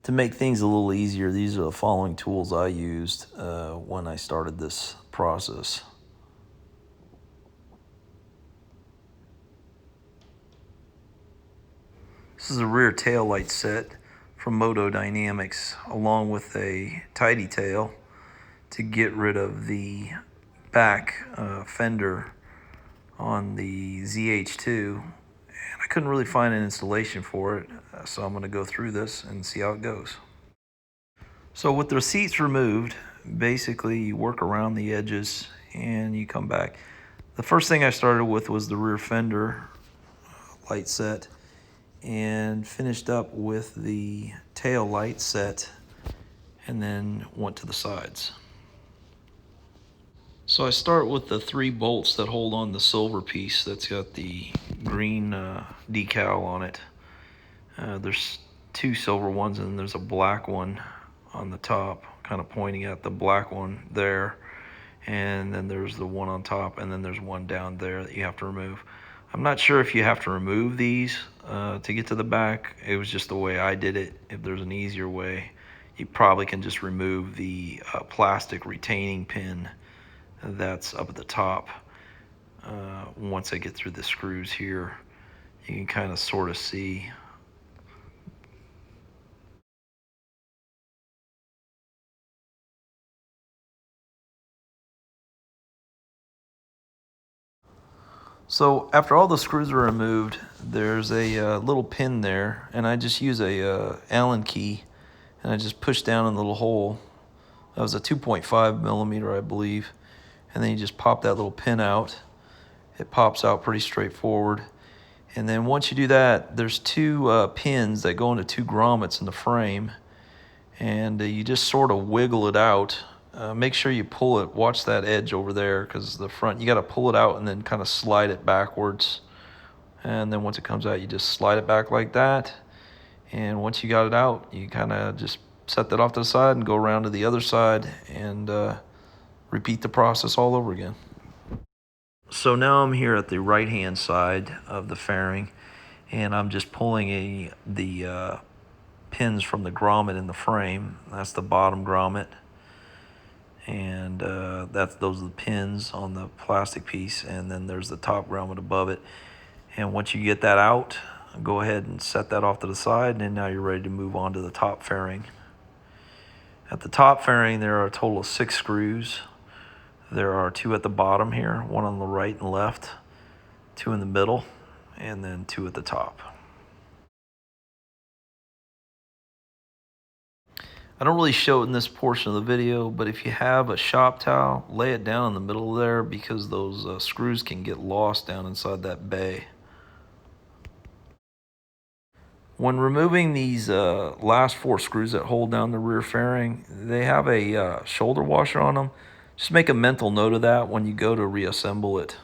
To make things a little easier, these are the following tools I used when I started this process. This is a rear tail light set from Moto Dynamics, along with a tidy tail to get rid of the back fender on the ZH2. And I couldn't really find an installation for it, so I'm going to go through this and see how it goes. So with the seats removed, basically you work around the edges and you come back. The first thing I started with was the rear fender light set, and finished up with the tail light set, and then went to the sides. So I start with the 3 bolts that hold on the silver piece that's got the green decal on it. There's 2 silver ones and there's a black one on the top, kind of pointing at the black one there. And then there's the one on top, and then there's one down there that you have to remove. I'm not sure if you have to remove these to get to the back. It was just the way I did it. If there's an easier way, you probably can just remove the plastic retaining pin that's up at the top. Once I get through the screws here, you can kind of sort of see. So after all the screws are removed, there's a little pin there, and I just use a Allen key, and I just push down in the little hole. That was a 2.5 millimeter, I believe, and then you just pop that little pin out. It pops out pretty straightforward. And then once you do that, there's 2 pins that go into 2 grommets in the frame, and you just sort of wiggle it out. Make sure you pull it. Watch that edge over there, because the front, you got to pull it out and then kind of slide it backwards. And then once it comes out, you just slide it back like that. And once you got it out, you kind of just set that off to the side and go around to the other side and repeat the process all over again. So now I'm here at the right hand side of the fairing, and I'm just pulling the pins from the grommet in the frame. That's the bottom grommet, and those are the pins on the plastic piece, and then there's the top grommet above it. And once you get that out, go ahead and set that off to the side, and now you're ready to move on to the top fairing. At the top fairing, there are a total of 6 screws. There are 2 at the bottom here, 1 on the right and left, 2 in the middle, and then 2 at the top. I don't really show it in this portion of the video, but if you have a shop towel, lay it down in the middle there, because those screws can get lost down inside that bay. When removing these last 4 screws that hold down the rear fairing, they have a shoulder washer on them. Just make a mental note of that when you go to reassemble it.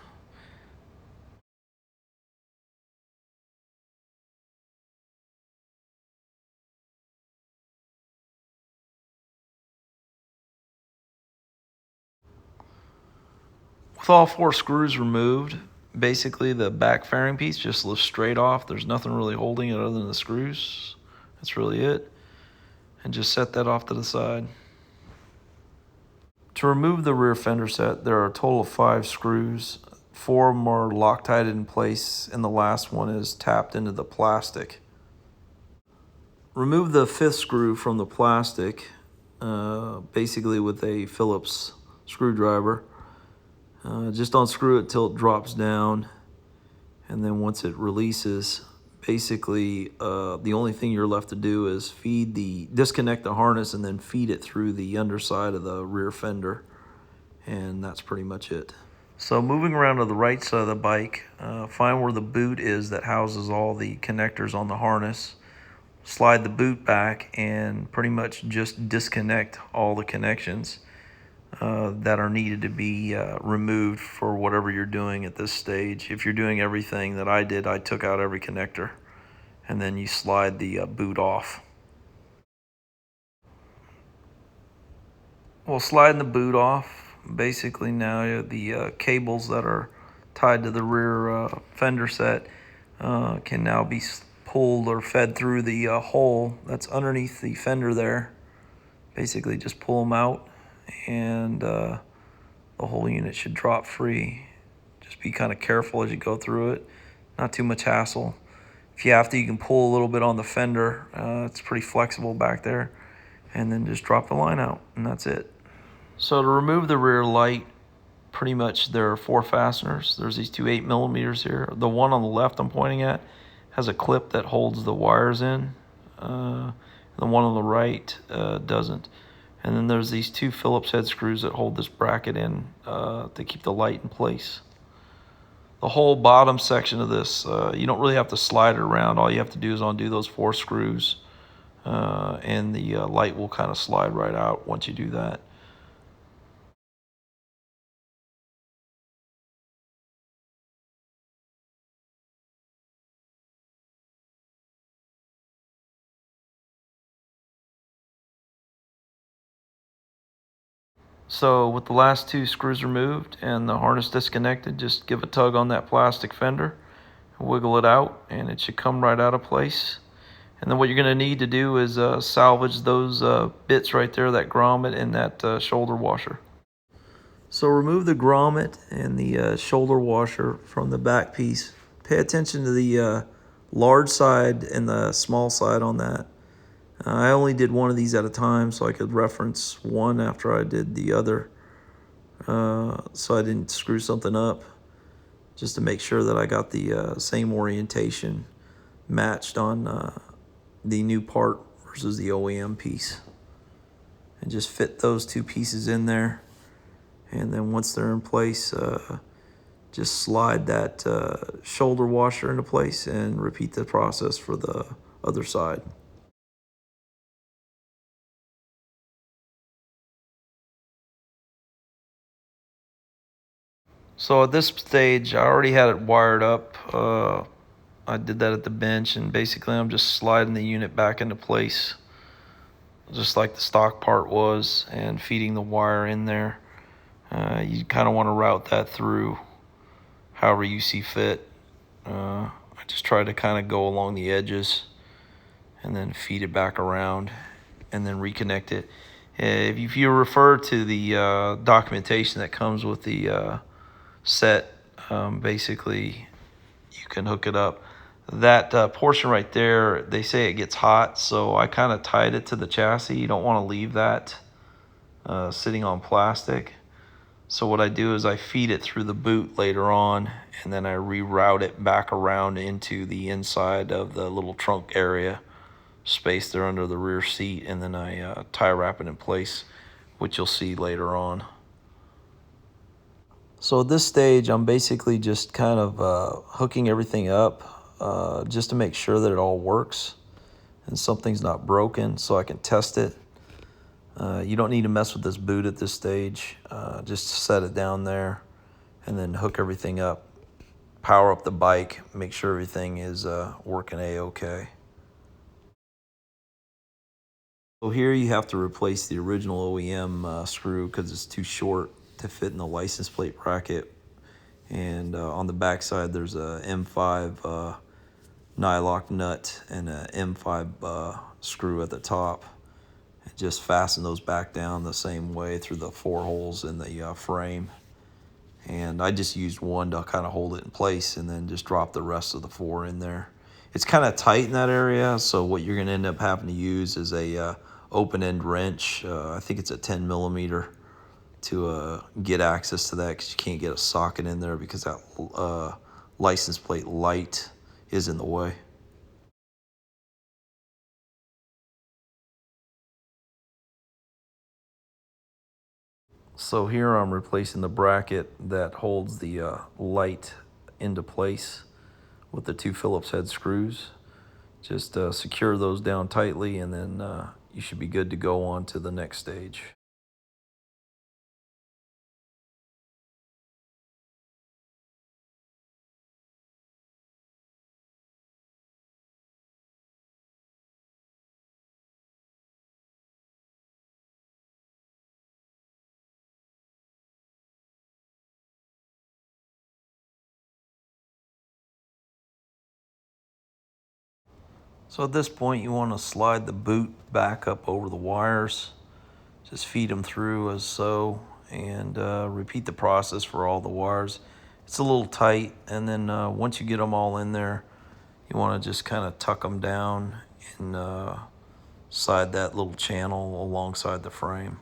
With all 4 screws removed, basically the back fairing piece just lifts straight off. There's nothing really holding it other than the screws. That's really it. And just set that off to the side. To remove the rear fender set, there are a total of 5 screws. 4 of them are Loctited in place, and the last one is tapped into the plastic. Remove the 5th screw from the plastic, basically with a Phillips screwdriver. Just unscrew it till it drops down, and then once it releases, basically the only thing you're left to do is disconnect the harness and then feed it through the underside of the rear fender, and that's pretty much it. So moving around to the right side of the bike, find where the boot is that houses all the connectors on the harness. Slide the boot back and pretty much just disconnect all the connections that are needed to be removed for whatever you're doing at this stage. If you're doing everything that I did, I took out every connector, and then you slide the boot off. Well, sliding the boot off, basically now the cables that are tied to the rear fender set can now be pulled pulled or fed through the hole that's underneath the fender there. Basically just pull them out, and the whole unit should drop free. Just be kind of careful as you go through it. Not too much hassle. If you have to, you can pull a little bit on the fender. It's pretty flexible back there. And then just drop the line out, and that's it. So to remove the rear light, pretty much there are 4 fasteners. There's these two 8mm here. The one on the left I'm pointing at has a clip that holds the wires in. The one on the right doesn't. And then there's these 2 Phillips head screws that hold this bracket in to keep the light in place. The whole bottom section of this, you don't really have to slide it around. All you have to do is undo those 4 screws, and the light will kind of slide right out once you do that. So with the last 2 screws removed and the harness disconnected, just give a tug on that plastic fender, wiggle it out, and it should come right out of place. And then what you're going to need to do is salvage those bits right there, that grommet and that shoulder washer. So remove the grommet and the shoulder washer from the back piece. Pay attention to the large side and the small side on that. I only did one of these at a time so I could reference one after I did the other, so I didn't screw something up, just to make sure that I got the same orientation matched on the new part versus the OEM piece. And just fit those 2 pieces in there, and then once they're in place, just slide that shoulder washer into place and repeat the process for the other side. So at this stage, I already had it wired up. I did that at the bench, and basically I'm just sliding the unit back into place, just like the stock part was, and feeding the wire in there. You kind of want to route that through however you see fit. I just try to kind of go along the edges and then feed it back around and then reconnect it. If you refer to the documentation that comes with the set, basically you can hook it up. That portion right there, they say it gets hot, so I kind of tied it to the chassis. You don't want to leave that sitting on plastic. So what I do is I feed it through the boot later on, and then I reroute it back around into the inside of the little trunk area space there under the rear seat, and then I tie wrap it in place, which you'll see later on. So at this stage, I'm basically just kind of hooking everything up just to make sure that it all works and something's not broken, so I can test it. You don't need to mess with this boot at this stage. Just set it down there and then hook everything up. Power up the bike, make sure everything is working A-okay. So here you have to replace the original OEM screw because it's too short to fit in the license plate bracket. And on the back side there's a M5 nylock nut and a M5 screw at the top. And just fasten those back down the same way through the 4 holes in the frame. And I just used one to kind of hold it in place, and then just drop the rest of the 4 in there. It's kind of tight in that area, so what you're going to end up having to use is a open end wrench. I think it's a 10mm to get access to that, because you can't get a socket in there because that license plate light is in the way. So here I'm replacing the bracket that holds the light into place with the 2 Phillips head screws. Just secure those down tightly, and then you should be good to go on to the next stage. So at this point, you want to slide the boot back up over the wires. Just feed them through as so, and repeat the process for all the wires. It's a little tight, and then once you get them all in there, you want to just kind of tuck them down inside that little channel alongside the frame.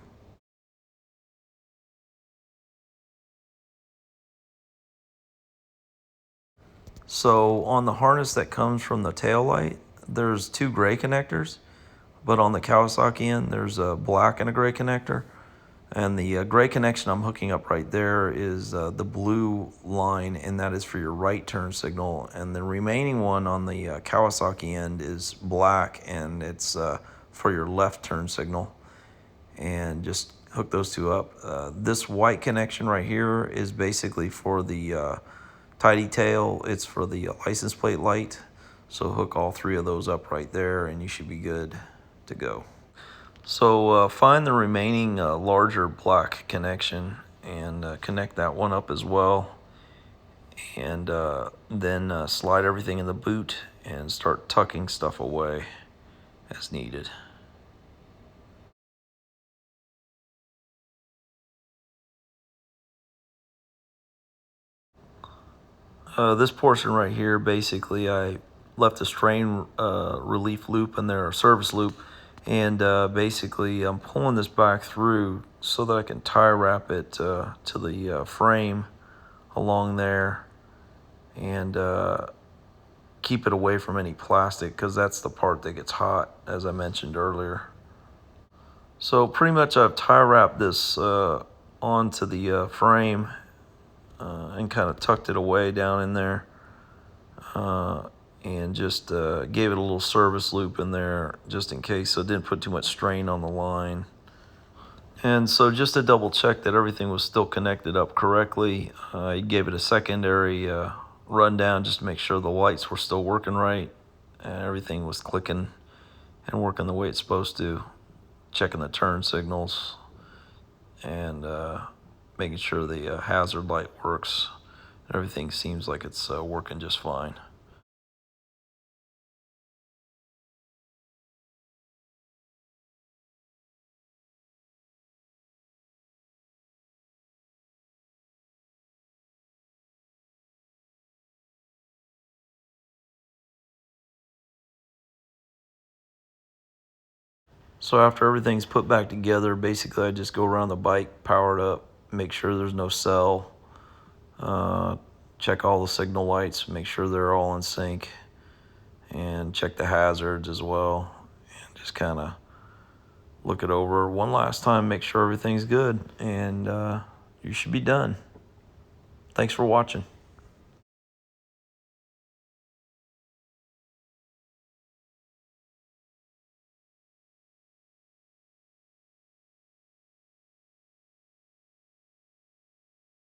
So on the harness that comes from the tail light, there's two gray connectors, but on the Kawasaki end, there's a black and a gray connector. And the gray connection I'm hooking up right there is the blue line, and that is for your right turn signal. And the remaining one on the Kawasaki end is black, and it's for your left turn signal. And just hook those two up. This white connection right here is basically for the tidy tail. It's for the license plate light. So hook all three of those up right there, and you should be good to go. So find the remaining larger black connection and connect that one up as well. And then slide everything in the boot and start tucking stuff away as needed. This portion right here, basically I left a strain relief loop in there, a service loop, and basically I'm pulling this back through so that I can tie wrap it to the frame along there, and keep it away from any plastic, because that's the part that gets hot, as I mentioned earlier. So pretty much I've tie wrapped this onto the frame and kind of tucked it away down in there, and just gave it a little service loop in there just in case, so it didn't put too much strain on the line. And so just to double check that everything was still connected up correctly, I gave it a secondary rundown just to make sure the lights were still working right and everything was clicking and working the way it's supposed to. Checking the turn signals and making sure the hazard light works. Everything seems like it's working just fine. So after everything's put back together, basically I just go around the bike, power it up, make sure there's no cell, check all the signal lights, make sure they're all in sync, and check the hazards as well, and just kind of look it over one last time, make sure everything's good, and you should be done. Thanks for watching.